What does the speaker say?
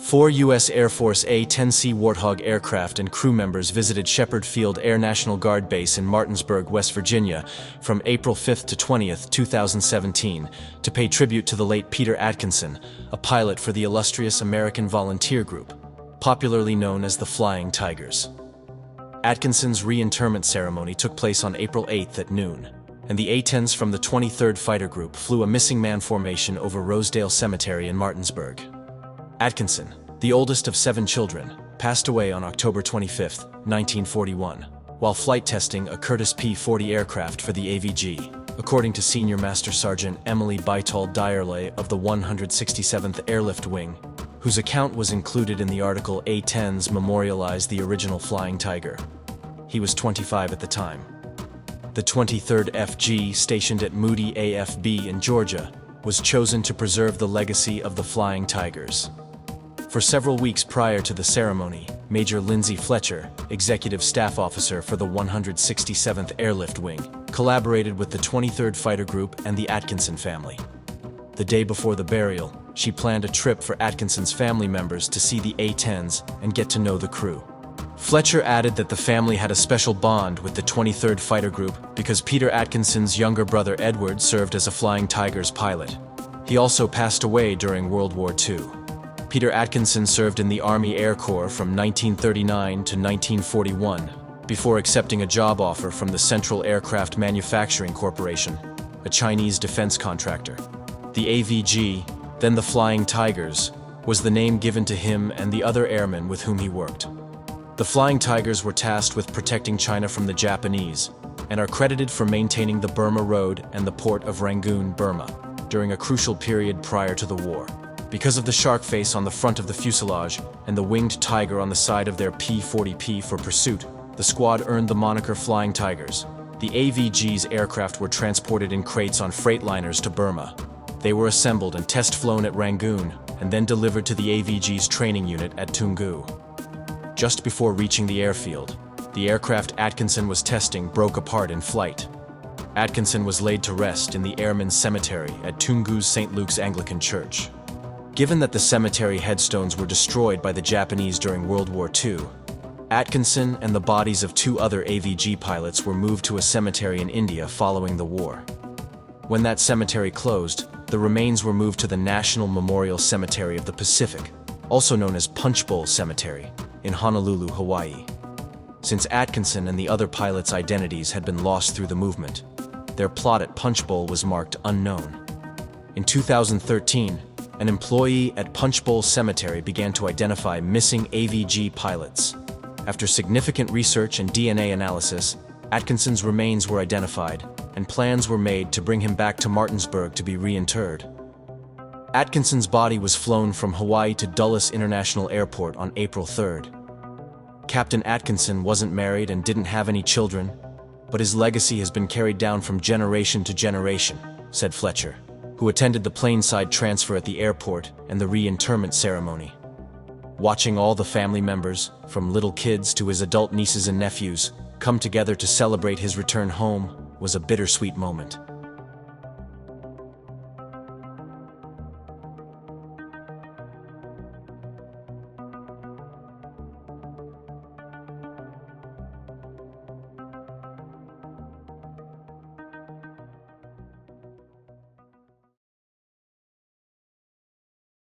4 U.S. Air Force A-10C Warthog aircraft and crew members visited Shepherd Field Air National Guard Base in Martinsburg, West Virginia, from April 5 to 20, 2017, to pay tribute to the late Peter Atkinson, a pilot for the illustrious American Volunteer Group, popularly known as the Flying Tigers. Atkinson's reinterment ceremony took place on April 8 at noon, and the A-10s from the 23rd Fighter Group flew a missing man formation over Rosedale Cemetery in Martinsburg. Atkinson, the oldest of 7 children, passed away on October 25, 1941, while flight testing a Curtiss P-40 aircraft for the AVG, according to Senior Master Sergeant Emily Bytall-Dyerley of the 167th Airlift Wing, whose account was included in the article A-10s memorialized the original Flying Tiger. He was 25 at the time. The 23rd FG, stationed at Moody AFB in Georgia, was chosen to preserve the legacy of the Flying Tigers. For several weeks prior to the ceremony, Major Lindsay Fletcher, Executive Staff Officer for the 167th Airlift Wing, collaborated with the 23rd Fighter Group and the Atkinson family. The day before the burial, she planned a trip for Atkinson's family members to see the A-10s and get to know the crew. Fletcher added that the family had a special bond with the 23rd Fighter Group because Peter Atkinson's younger brother Edward served as a Flying Tigers pilot. He also passed away during World War II. Peter Atkinson served in the Army Air Corps from 1939 to 1941, before accepting a job offer from the Central Aircraft Manufacturing Corporation, a Chinese defense contractor. The AVG, then the Flying Tigers, was the name given to him and the other airmen with whom he worked. The Flying Tigers were tasked with protecting China from the Japanese, and are credited for maintaining the Burma Road and the port of Rangoon, Burma, during a crucial period prior to the war. Because of the shark face on the front of the fuselage and the winged tiger on the side of their P-40P for pursuit, the squad earned the moniker Flying Tigers. The AVG's aircraft were transported in crates on freight liners to Burma. They were assembled and test-flown at Rangoon, and then delivered to the AVG's training unit at Toungoo. Just before reaching the airfield, the aircraft Atkinson was testing broke apart in flight. Atkinson was laid to rest in the Airmen's Cemetery at Toungoo's St. Luke's Anglican Church. Given that the cemetery headstones were destroyed by the Japanese during World War II, Atkinson and the bodies of 2 other AVG pilots were moved to a cemetery in India following the war. When that cemetery closed, the remains were moved to the National Memorial Cemetery of the Pacific, also known as Punchbowl Cemetery, in Honolulu, Hawaii. Since Atkinson and the other pilots' identities had been lost through the movement, their plot at Punchbowl was marked unknown. In 2013, an employee at Punchbowl Cemetery began to identify missing AVG pilots. After significant research and DNA analysis, Atkinson's remains were identified, and plans were made to bring him back to Martinsburg to be reinterred. Atkinson's body was flown from Hawaii to Dulles International Airport on April 3rd. Captain Atkinson wasn't married and didn't have any children, but his legacy has been carried down from generation to generation, said Fletcher, who attended the planeside transfer at the airport and the reinterment ceremony. Watching all the family members, from little kids to his adult nieces and nephews, come together to celebrate his return home was a bittersweet moment.